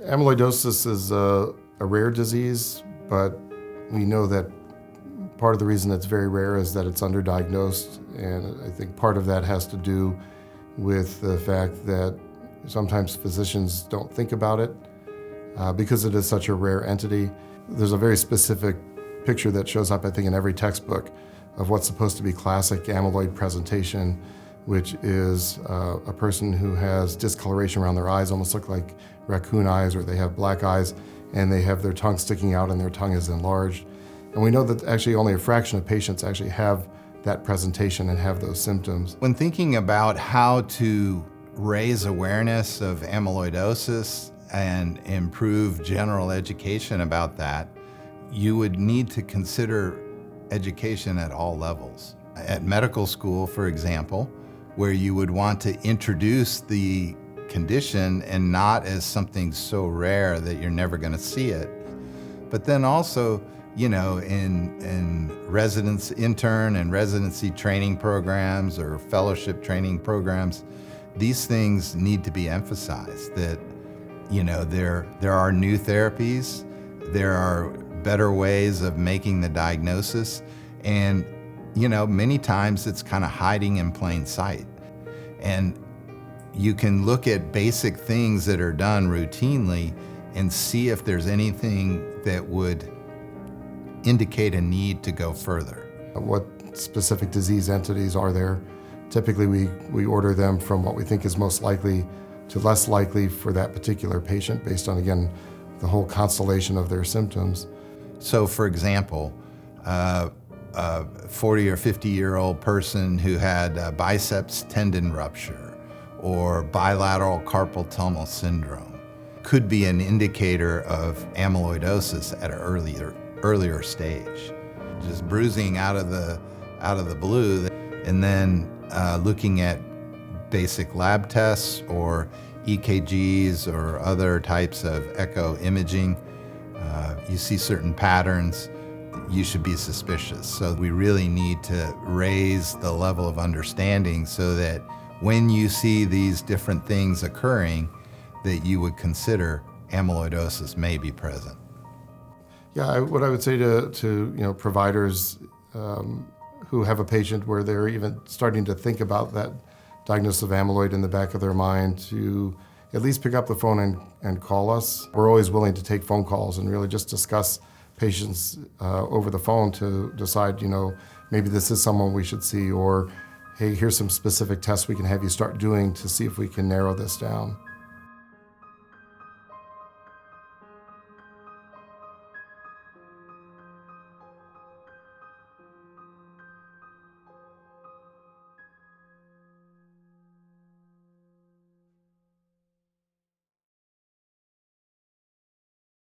Amyloidosis is a rare disease, but we know that part of the reason it's very rare is that it's underdiagnosed, and I think part of that has to do with the fact that sometimes physicians don't think about it because it is such a rare entity. There's a very specific picture that shows up, I think, in every textbook of what's supposed to be classic amyloid presentation, which is a person who has discoloration around their eyes, almost look like raccoon eyes, or they have black eyes, and they have their tongue sticking out and their tongue is enlarged. And we know that actually only a fraction of patients actually have that presentation and have those symptoms. When thinking about how to raise awareness of amyloidosis and improve general education about that, you would need to consider education at all levels. At medical school, for example, where you would want to introduce the condition and not as something so rare that you're never going to see it. But then also, you know, in intern and residency training programs or fellowship training programs, these things need to be emphasized, that, you know, there are new therapies, there are better ways of making the diagnosis, and, you know, many times it's kind of hiding in plain sight. And you can look at basic things that are done routinely and see if there's anything that would indicate a need to go further. What specific disease entities are there? Typically we order them from what we think is most likely to less likely for that particular patient based on, again, the whole constellation of their symptoms. So for example, a 40 or 50-year-old person who had a biceps tendon rupture or bilateral carpal tunnel syndrome could be an indicator of amyloidosis at an earlier stage. Just bruising out of the blue, and then looking at basic lab tests or EKGs or other types of echo imaging, you see certain patterns, you should be suspicious. So we really need to raise the level of understanding so that when you see these different things occurring, that you would consider amyloidosis may be present. Yeah, what I would say to providers who have a patient where they're even starting to think about that diagnosis of amyloid in the back of their mind, to at least pick up the phone and call us. We're always willing to take phone calls and really just discuss patients over the phone to decide, maybe this is someone we should see, or hey, here's some specific tests we can have you start doing to see if we can narrow this down.